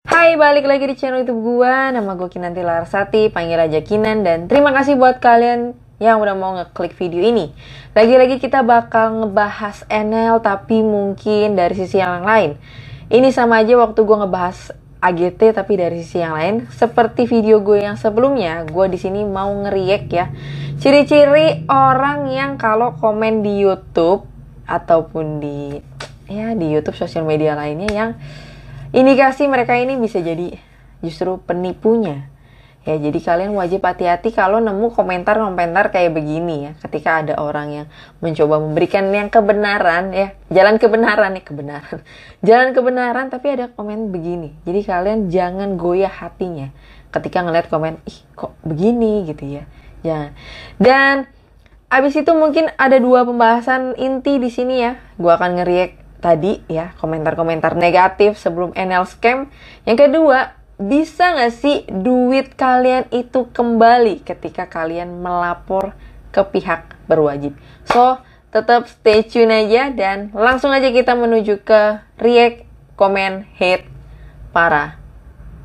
Hai, balik lagi di channel YouTube gua. Nama gue Kinanti Larsati, panggil aja Kinan. Dan terima kasih buat kalian yang udah mau ngeklik video ini. Lagi-lagi kita bakal ngebahas NL, tapi mungkin dari sisi yang lain. Ini sama aja waktu gue ngebahas AGT, tapi dari sisi yang lain. Seperti video gue yang sebelumnya, gue di sini mau nge-react ya. Ciri-ciri orang yang kalau komen di YouTube ataupun di YouTube, sosial media lainnya yang indikasi mereka ini bisa jadi justru penipunya. Ya, jadi kalian wajib hati-hati kalau nemu komentar-komentar kayak begini ya. Ketika ada orang yang mencoba memberikan yang kebenaran ya, jalan kebenaran Jalan kebenaran tapi ada komen begini. Jadi kalian jangan goyah hatinya ketika ngeliat komen, ih kok begini gitu ya. Jangan. Dan abis itu mungkin ada dua pembahasan inti di sini ya. Gua akan nge-react tadi ya, komentar-komentar negatif sebelum NL scam. Yang kedua, bisa nggak sih duit kalian itu kembali ketika kalian melapor ke pihak berwajib? So, tetap stay tune aja dan langsung aja kita menuju ke react, komen, hate para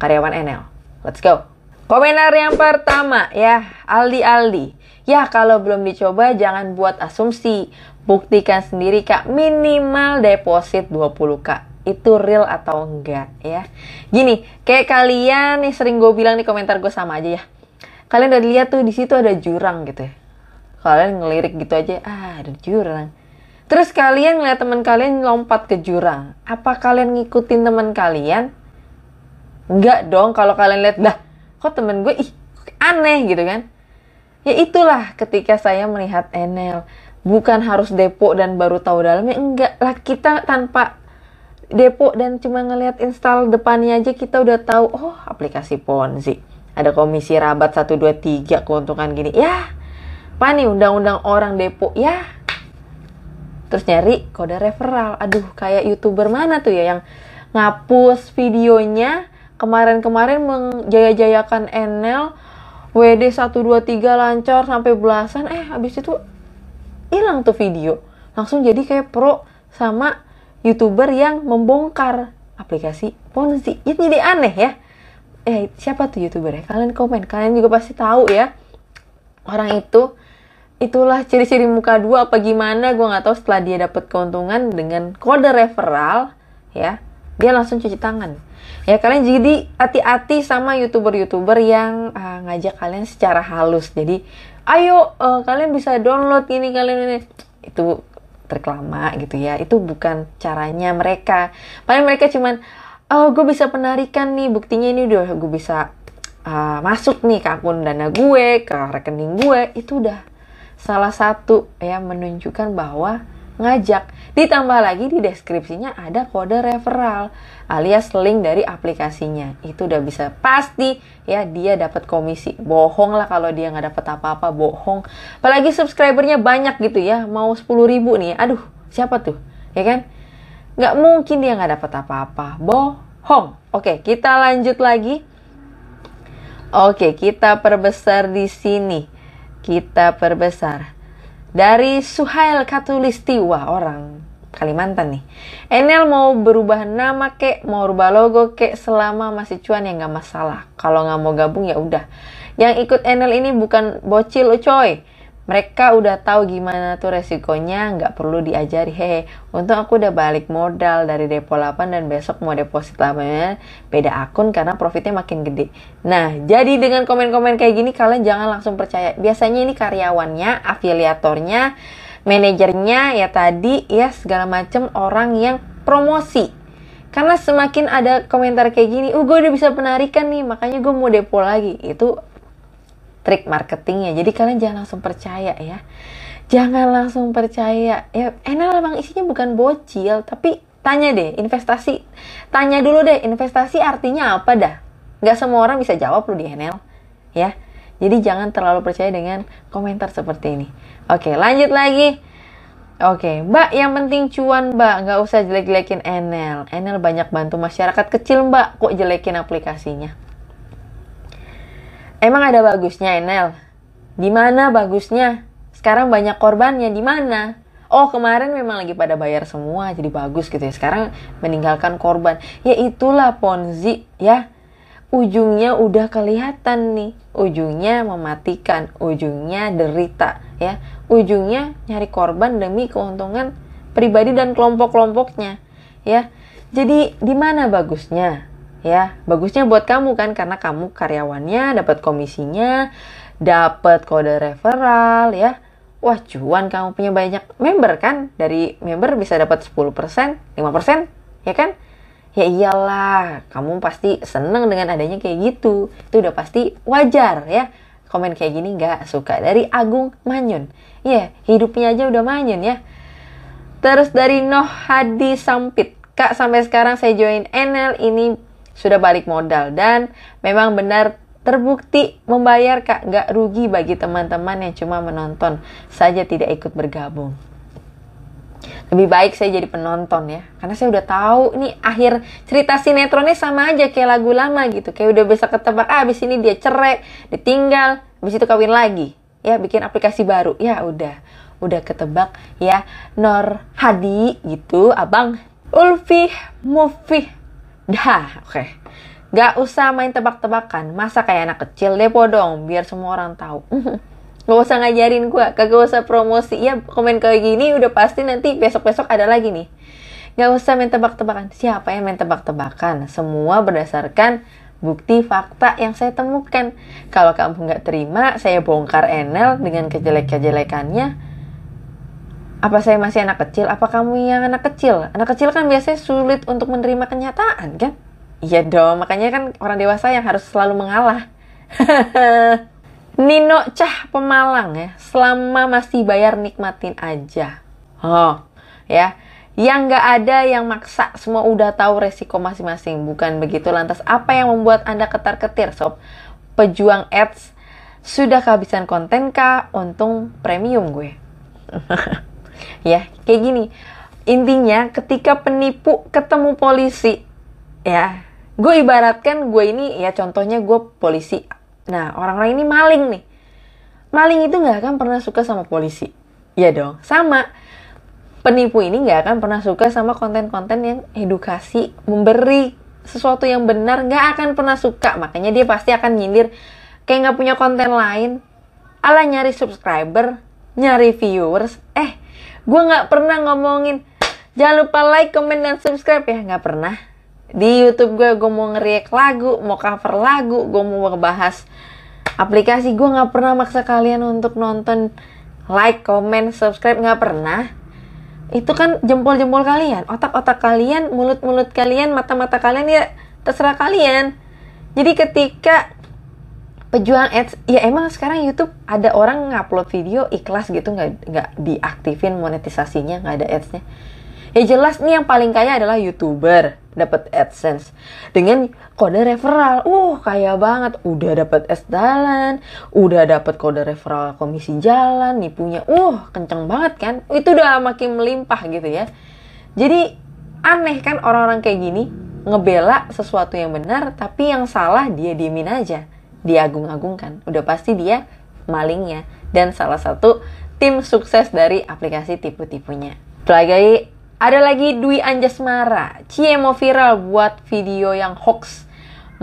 karyawan NL. Let's go. Komentar yang pertama ya, Aldi. Ya, kalau belum dicoba jangan buat asumsi. Buktikan sendiri kak, minimal deposit 20k. Itu real atau enggak ya. Gini, kayak kalian nih sering gue bilang di komentar gue sama aja ya. Kalian udah lihat tuh di situ ada jurang gitu ya. Kalian ngelirik gitu aja, ada jurang. Terus kalian ngeliat teman kalian lompat ke jurang. Apa kalian ngikutin teman kalian? Enggak dong, kalau kalian lihat, lah kok temen gue aneh gitu kan. Ya itulah ketika saya melihat NL. Bukan harus depo dan baru tahu dalamnya. Enggak lah, kita tanpa depo dan cuma ngelihat install depannya aja kita udah tahu, oh aplikasi Ponzi. Ada komisi rabat 1, 2, 3, keuntungan gini. Ya, apa nih undang-undang orang depo ya. Terus nyari kode referral. Aduh, kayak YouTuber mana tuh ya yang ngapus videonya kemarin-kemarin menjaya-jayakan NL, WD 1, 2, 3 lancar sampai belasan, habis itu hilang tuh video. Langsung jadi kayak pro sama YouTuber yang membongkar aplikasi Ponzi. Itu jadi aneh ya. Siapa tuh YouTuber ya? Kalian komen. Kalian juga pasti tahu ya. Orang itulah ciri-ciri muka dua apa gimana, gue nggak tahu. Setelah dia dapat keuntungan dengan kode referral ya, dia langsung cuci tangan. Ya, kalian jadi hati-hati sama YouTuber-YouTuber yang ngajak kalian secara halus. Jadi ayo kalian bisa download ini, kalian ini. Itu trik lama gitu ya. Itu bukan caranya mereka. Paling mereka cuman, gue bisa penarikan nih, buktinya ini udah gue bisa masuk nih ke akun Dana gue, ke rekening gue. Itu udah salah satu ya menunjukkan bahwa ngajak. Ditambah lagi di deskripsinya ada kode referral alias link dari aplikasinya. Itu udah bisa pasti ya dia dapat komisi. Bohong lah kalau dia nggak dapat apa-apa, bohong. Apalagi subscribernya banyak gitu ya, mau 10.000 nih. Aduh, siapa tuh? Ya kan? Nggak mungkin dia nggak dapat apa-apa. Bohong. Oke, kita lanjut lagi. Oke, kita perbesar di sini. Kita perbesar. Dari Suhail Katulistiwa, orang Kalimantan nih. NL mau berubah nama kek, mau rubah logo kek, selama masih cuan ya nggak masalah. Kalau nggak mau gabung ya udah. Yang ikut NL ini bukan bocil coy. Mereka udah tahu gimana tuh resikonya, nggak perlu diajari. Hehe, untung aku udah balik modal dari Depo 8 dan besok mau deposit 8-nya beda akun karena profitnya makin gede. Nah, jadi dengan komen-komen kayak gini kalian jangan langsung percaya. Biasanya ini karyawannya, afiliatornya, manajernya ya tadi ya segala macam orang yang promosi. Karena semakin ada komentar kayak gini, gue udah bisa penarikan nih, makanya gue mau depo lagi. Itu trik marketingnya. Jadi kalian jangan langsung percaya ya. Jangan langsung percaya. Ya, NL emang isinya bukan bocil, tapi tanya deh, investasi. Tanya dulu deh, investasi artinya apa dah? Nggak semua orang bisa jawab lu di NL. Ya. Jadi jangan terlalu percaya dengan komentar seperti ini. Oke, lanjut lagi. Oke, Mbak, yang penting cuan, Mbak. Nggak usah jelek-jelekin NL. NL banyak bantu masyarakat kecil, Mbak. Kok jelekin aplikasinya? Emang ada bagusnya NL? Di mana bagusnya? Sekarang banyak korbannya, di mana? Oh, kemarin memang lagi pada bayar semua, jadi bagus gitu ya. Sekarang meninggalkan korban. Ya itulah Ponzi ya. Ujungnya udah kelihatan nih. Ujungnya mematikan, ujungnya derita ya. Ujungnya nyari korban demi keuntungan pribadi dan kelompok-kelompoknya ya. Jadi di mana bagusnya? Ya, bagusnya buat kamu kan, karena kamu karyawannya, dapat komisinya, dapat kode referral ya. Wah, cuan, kamu punya banyak member kan? Dari member bisa dapat 10%, 5%, ya kan? Ya iyalah, kamu pasti seneng dengan adanya kayak gitu. Itu udah pasti wajar ya. Komen kayak gini nggak suka. Dari Agung Manyun. Ya, hidupnya aja udah manyun ya. Terus dari Noh Hadi Sampit. Kak, sampai sekarang saya join NL ini sudah balik modal. Dan memang benar terbukti membayar Kak. Nggak rugi bagi teman-teman yang cuma menonton saja, tidak ikut bergabung. Lebih baik saya jadi penonton ya, karena saya udah tahu nih akhir cerita sinetronnya sama aja kayak lagu lama gitu. Kayak udah bisa ketebak, abis ini dia cerai, ditinggal, abis itu kawin lagi ya, bikin aplikasi baru. Ya udah ketebak ya. Nur Hadi gitu, Abang Ulfi Mufih. Dah, oke. Gak usah main tebak-tebakan, masa kayak anak kecil, depo dong biar semua orang tahu. Gak usah ngajarin gue, kagak usah promosi. Ya komen kayak gini udah pasti nanti besok-besok ada lagi nih. Gak usah main tebak-tebakan. Siapa yang main tebak-tebakan? Semua berdasarkan bukti fakta yang saya temukan. Kalau kamu gak terima, saya bongkar NL dengan kejelek-kejelekannya. Apa saya masih anak kecil? Apa kamu yang anak kecil? Anak kecil kan biasanya sulit untuk menerima kenyataan kan? Iya dong, makanya kan orang dewasa yang harus selalu mengalah. Nino Cah Pemalang ya, selama masih bayar nikmatin aja. Oh ya, yang nggak ada yang maksa, semua udah tahu resiko masing-masing. Bukan begitu, lantas apa yang membuat Anda ketar-ketir sob? Pejuang ads, sudah kehabisan konten kah? Untung premium gue. Ya kayak gini, intinya ketika penipu ketemu polisi ya, gue ibaratkan gue ini ya, contohnya gue polisi. Nah, orang-orang ini maling nih. Maling itu gak akan pernah suka sama polisi. Iya dong, sama. Penipu ini gak akan pernah suka sama konten-konten yang edukasi, memberi sesuatu yang benar, gak akan pernah suka. Makanya dia pasti akan nyindir, kayak gak punya konten lain. Ala nyari subscriber, nyari viewers. Gue gak pernah ngomongin, jangan lupa like, comment, dan subscribe ya. Gak pernah. Di YouTube gue mau nge-react lagu, mau cover lagu, gue mau ngebahas aplikasi. Gue gak pernah maksa kalian untuk nonton, like, comment, subscribe. Gak pernah. Itu kan jempol-jempol kalian, otak-otak kalian, mulut-mulut kalian, mata-mata kalian, ya terserah kalian. Jadi ketika pejuang ads, ya emang sekarang YouTube ada orang ngupload video ikhlas gitu, gak diaktifin monetisasinya, gak ada adsnya. Ya jelas nih yang paling kaya adalah YouTuber, dapat AdSense dengan kode referral. Kaya banget, udah dapat ads jalan, udah dapat kode referral komisi jalan, nipunya kenceng banget kan. Itu udah makin melimpah gitu ya. Jadi aneh kan orang-orang kayak gini ngebela sesuatu yang benar, tapi yang salah dia diemin aja, diagung-agungkan. Udah pasti dia malingnya dan salah satu tim sukses dari aplikasi tipu-tipunya. Ada lagi Dwi Anjasmara, cie mau viral buat video yang hoax,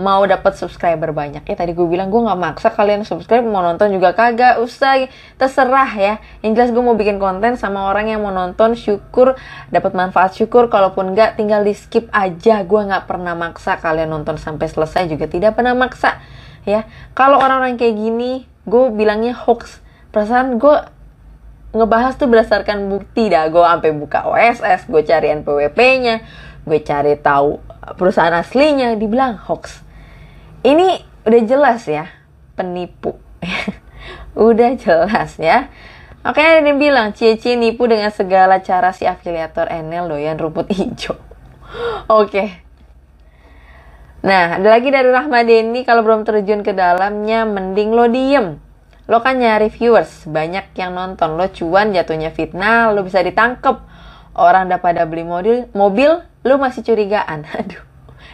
mau dapat subscriber banyak. Ya tadi gue bilang gue nggak maksa kalian subscribe, mau nonton juga kagak usah, terserah ya. Yang jelas gue mau bikin konten sama orang yang mau nonton, syukur dapat manfaat, syukur. Kalaupun nggak, tinggal di skip aja. Gue nggak pernah maksa kalian nonton sampai selesai, juga tidak pernah maksa ya. Kalau orang-orang kayak gini, gue bilangnya hoax. Perasaan gue ngebahas tuh berdasarkan bukti dah. Gue sampai buka OSS, gue cari NPWP-nya, gue cari tahu perusahaan aslinya, dibilang hoax. Ini udah jelas ya, penipu. Udah jelas ya. Oke, ada yang bilang cie-cie nipu dengan segala cara, si afiliator NL doyan rumput hijau. Oke. Nah, ada lagi dari Rahmadeni, kalau belum terjun ke dalamnya mending lo diem. Lo kan nyari viewers, banyak yang nonton, lo cuan, jatuhnya fitnah, lo bisa ditangkep. Orang udah pada beli mobil, lo masih curigaan. Aduh,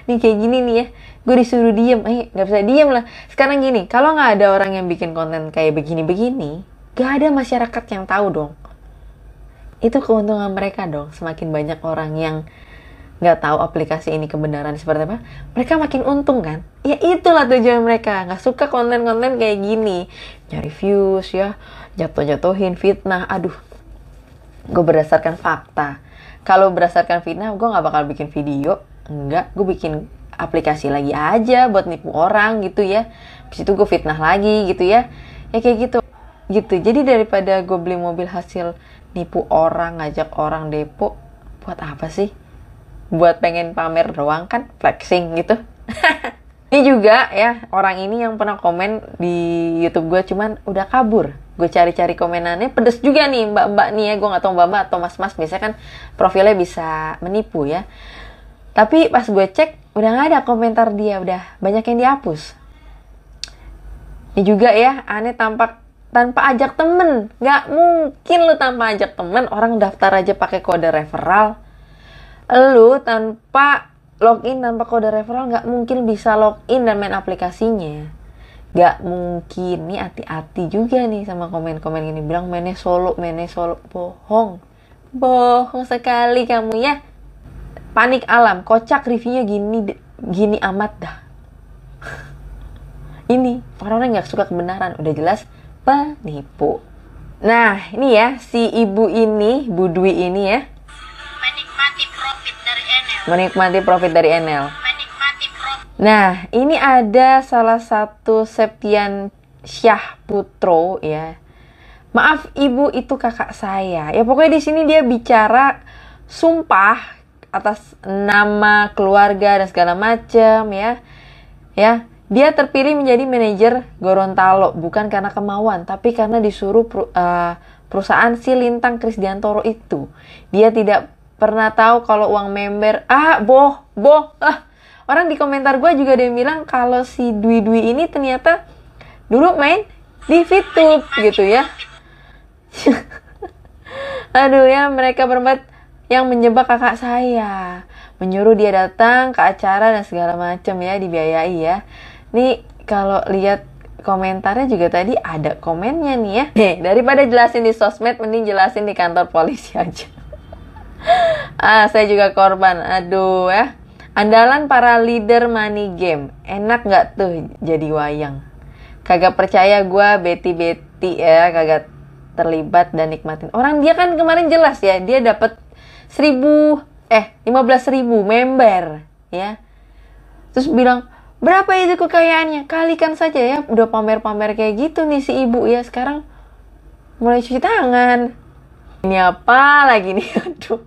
nih kayak gini nih ya, gue disuruh diem, gak bisa diem lah. Sekarang gini, kalau gak ada orang yang bikin konten kayak begini-begini, gak ada masyarakat yang tahu dong. itu keuntungan mereka dong. Semakin banyak orang yang nggak tahu aplikasi ini kebenaran seperti apa, mereka makin untung kan. Ya itulah tujuan mereka. Nggak suka konten-konten kayak gini, nyari views ya, jatuh-jatuhin, fitnah. Aduh, gue berdasarkan fakta. Kalau berdasarkan fitnah, gue nggak bakal bikin video. Enggak, gue bikin aplikasi lagi aja buat nipu orang gitu ya. Habis itu gue fitnah lagi gitu ya. Ya kayak gitu. Jadi daripada gue beli mobil hasil nipu orang, ngajak orang depo, buat apa sih? Buat pengen pamer doang kan, flexing gitu. Ini juga ya, orang ini yang pernah komen di YouTube gue, cuman udah kabur. Gue cari-cari komenannya, pedes juga nih mbak-mbak nih ya. Gue gak tahu mbak-mbak atau mas-mas, biasanya kan profilnya bisa menipu ya. Tapi pas gue cek, udah gak ada komentar dia, udah banyak yang dihapus. Ini juga ya, aneh tanpa ajak temen. Gak mungkin lu tanpa ajak temen, orang daftar aja pakai kode referral. Lu tanpa login, tanpa kode referral, gak mungkin bisa login dan main aplikasinya. Gak mungkin. Nih hati-hati juga nih sama komen-komen gini. Bilang mainnya solo. Bohong sekali kamu ya. Panik alam, kocak reviewnya gini amat dah. Ini orang-orang gak suka kebenaran, udah jelas penipu. Nah ini ya, si ibu ini, Bu Dwi ini ya, menikmati profit dari Enel. Nah, ini ada salah satu Septian Syah Putro ya. Maaf Ibu, itu kakak saya. Ya pokoknya di sini dia bicara sumpah atas nama keluarga dan segala macam ya. Ya, dia terpilih menjadi manajer Gorontalo bukan karena kemauan, tapi karena disuruh perusahaan si Lintang Krisdiantoro itu. Dia tidak pernah tahu kalau uang member orang di komentar gue juga ada yang bilang kalau si Dwi ini ternyata dulu main di VTube gitu ya. Aduh ya, mereka berempat yang menjebak kakak saya, menyuruh dia datang ke acara dan segala macam ya, dibiayai ya. Nih kalau lihat komentarnya juga tadi ada komennya nih ya. Daripada jelasin di sosmed, mending jelasin di kantor polisi aja. Saya juga korban. Aduh ya. Andalan para leader money game. Enak gak tuh jadi wayang? Kagak percaya gue, Betty ya, kagak terlibat dan nikmatin. Orang dia kan kemarin jelas ya, dia dapat 15.000 member ya. Terus bilang, berapa itu kekayaannya? Kalikan saja ya. Udah pamer-pamer kayak gitu nih si ibu ya. Sekarang mulai cuci tangan. Ini apa lagi nih? Aduh.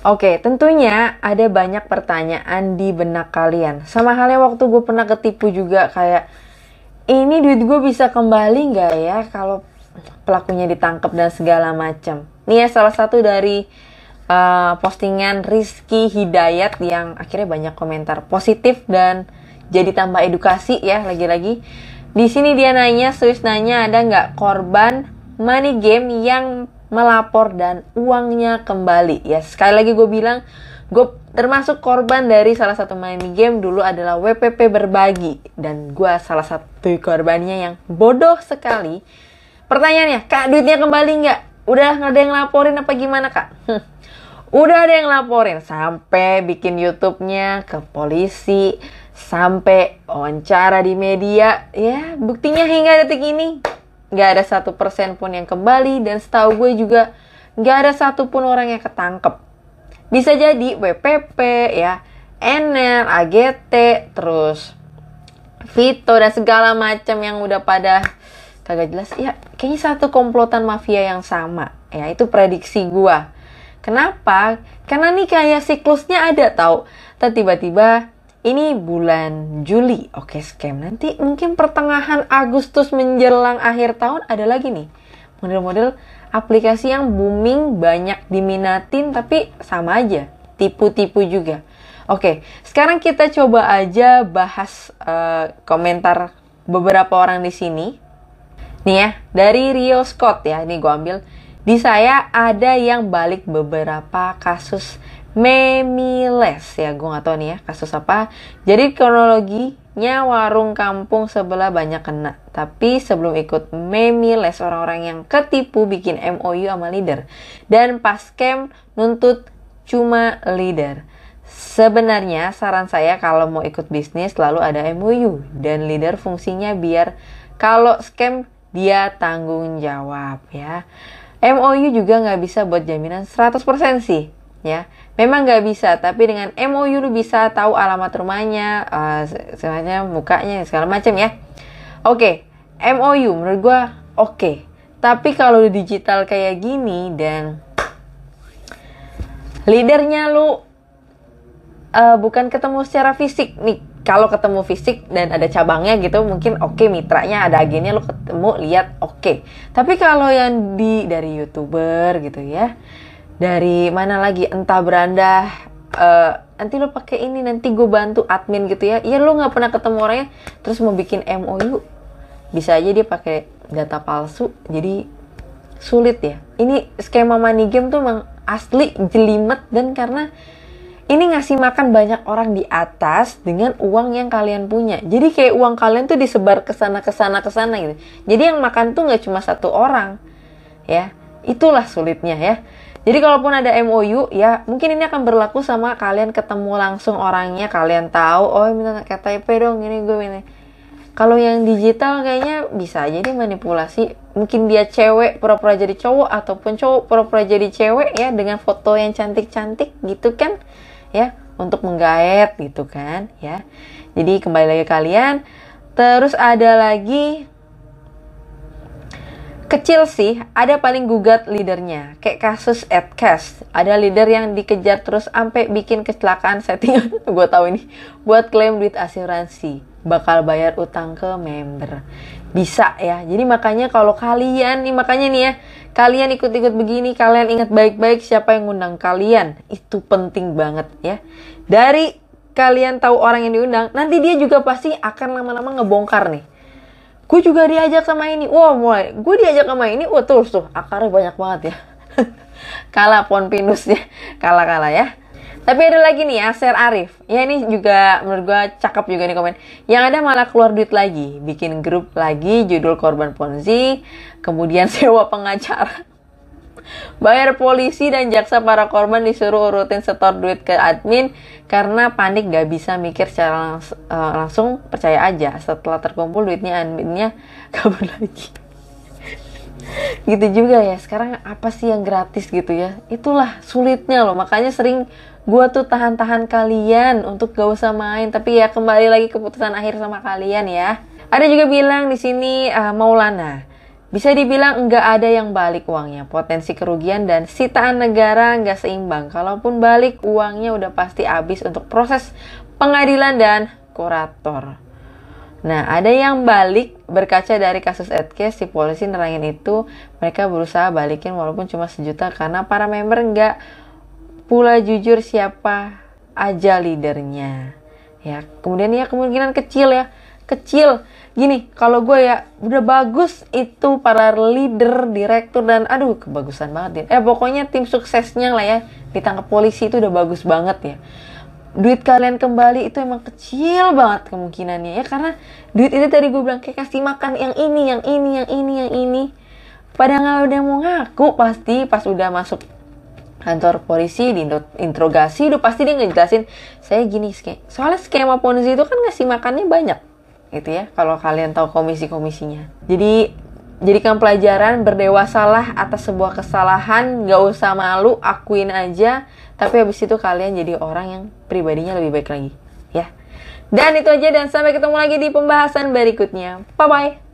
Oke, tentunya ada banyak pertanyaan di benak kalian. Sama halnya waktu gue pernah ketipu juga, kayak ini duit gue bisa kembali nggak ya kalau pelakunya ditangkap dan segala macam. Nih ya salah satu dari postingan Rizky Hidayat yang akhirnya banyak komentar positif dan jadi tambah edukasi ya. Lagi-lagi di sini dia serius nanya, ada nggak korban money game yang melapor dan uangnya kembali ya. Sekali lagi gue bilang, gue termasuk korban dari salah satu money game, dulu adalah WPP Berbagi, dan gue salah satu korbannya yang bodoh sekali. Pertanyaannya, kak duitnya kembali nggak? Udah nggak ada yang laporin apa gimana kak? Udah ada yang laporin, sampai bikin YouTube-nya ke polisi, sampai wawancara di media ya. Buktinya hingga detik ini gak ada 1% pun yang kembali, dan setahu gue juga gak ada satupun orang yang ketangkep. Bisa jadi WPP ya, Enel, AGT, terus Vito dan segala macam yang udah pada kagak jelas ya. Kayaknya satu komplotan mafia yang sama ya, itu prediksi gue. Kenapa? Karena nih kayak siklusnya ada tau. Tiba-tiba ini bulan Juli, oke scam. Nanti mungkin pertengahan Agustus menjelang akhir tahun ada lagi nih model-model aplikasi yang booming, banyak diminatin, tapi sama aja, tipu-tipu juga. Oke, sekarang kita coba aja bahas komentar beberapa orang di sini. Nih ya, dari Rio Scott ya, ini gue ambil. Di saya ada yang balik beberapa kasus Memiles ya, gue gak tahu nih ya kasus apa. Jadi kronologi Baliknya warung kampung sebelah banyak kena. Tapi sebelum ikut Memi les orang-orang yang ketipu bikin MOU sama leader. Dan pas scam nuntut cuma leader. Sebenarnya saran saya kalau mau ikut bisnis selalu ada MOU. Dan leader fungsinya biar kalau scam dia tanggung jawab ya. MOU juga nggak bisa buat jaminan 100% sih ya. Memang nggak bisa, tapi dengan MOU lu bisa tahu alamat rumahnya, semuanya, mukanya, segala macam ya. Oke, MOU menurut gue oke. Tapi kalau digital kayak gini dan leadernya lu bukan ketemu secara fisik nih. Kalau ketemu fisik dan ada cabangnya gitu mungkin oke, mitranya ada agennya lu ketemu lihat oke. Tapi kalau yang dari YouTuber gitu ya, dari mana lagi entah beranda, nanti lo pakai ini, nanti gue bantu admin gitu ya. Ya lo nggak pernah ketemu orangnya, terus mau bikin MOU, bisa aja dia pakai data palsu, jadi sulit ya. Ini skema money game tuh emang asli jelimet, dan karena ini ngasih makan banyak orang di atas dengan uang yang kalian punya. Jadi kayak uang kalian tuh disebar ke sana gitu. Jadi yang makan tuh nggak cuma satu orang, ya. Itulah sulitnya ya. Jadi kalaupun ada MOU, ya mungkin ini akan berlaku sama kalian ketemu langsung orangnya, kalian tahu, oh minta KTP dong, ini gue ini. Kalau yang digital kayaknya bisa aja dimanipulasi. Mungkin dia cewek pura-pura jadi cowok, ataupun cowok pura-pura jadi cewek ya, dengan foto yang cantik-cantik gitu kan, ya, untuk menggaet gitu kan, ya. Jadi kembali lagi ke kalian. Terus ada lagi, kecil sih, ada paling gugat leadernya. Kayak kasus Adcast. Ada leader yang dikejar terus sampai bikin kecelakaan settingan. Gue tahu ini. Buat klaim duit asuransi. Bakal bayar utang ke member. Bisa ya. Jadi makanya kalau kalian, makanya nih ya, kalian ikut-ikut begini, kalian ingat baik-baik siapa yang ngundang kalian. Itu penting banget ya. Dari kalian tahu orang yang diundang, nanti dia juga pasti akan lama-lama ngebongkar nih. Gue juga diajak sama ini. Wah, mulai. Gue diajak sama ini. Wah, terus tuh. Akarnya banyak banget ya. Kalah pohon pinus ya. Kalah ya. Tapi ada lagi nih, Aser Arif. Ya, ini juga menurut gue cakep juga nih komen. Yang ada malah keluar duit lagi. Bikin grup lagi, judul korban Ponzi. Kemudian sewa pengacara. Bayar polisi dan jaksa para korban disuruh urutin setor duit ke admin karena panik gak bisa mikir secara langsung, percaya aja. Setelah terkumpul duitnya, adminnya kabur lagi. Gitu juga ya, sekarang apa sih yang gratis gitu ya. Itulah sulitnya loh, makanya sering gue tuh tahan-tahan kalian untuk gak usah main. Tapi ya kembali lagi keputusan akhir sama kalian ya. Ada juga bilang di sini Maulana, bisa dibilang nggak ada yang balik uangnya. Potensi kerugian dan sitaan negara nggak seimbang. Kalaupun balik, uangnya udah pasti habis untuk proses pengadilan dan kurator. Nah, ada yang balik berkaca dari kasus Adcast, si polisi nerangin itu. Mereka berusaha balikin walaupun cuma 1 juta karena para member nggak pula jujur siapa aja leadernya. Ya, kemudian ya kemungkinan kecil ya. Kecil. Gini, kalau gue ya udah bagus itu para leader, direktur, dan aduh kebagusan banget ya. Pokoknya tim suksesnya lah ya, ditangkap polisi itu udah bagus banget ya. Duit kalian kembali itu emang kecil banget kemungkinannya ya, karena duit itu tadi gue bilang kayak kasih makan yang ini. Padahal udah mau ngaku pasti pas udah masuk kantor polisi diinterogasi, udah pasti dia ngejelasin saya gini, soalnya skema Ponzi itu kan ngasih makannya banyak. Gitu ya, kalau kalian tahu komisi-komisinya. Jadi jadikan pelajaran, berdewasalah atas sebuah kesalahan, gak usah malu, akuin aja. Tapi habis itu kalian jadi orang yang pribadinya lebih baik lagi ya. Dan itu aja, dan sampai ketemu lagi di pembahasan berikutnya. Bye bye.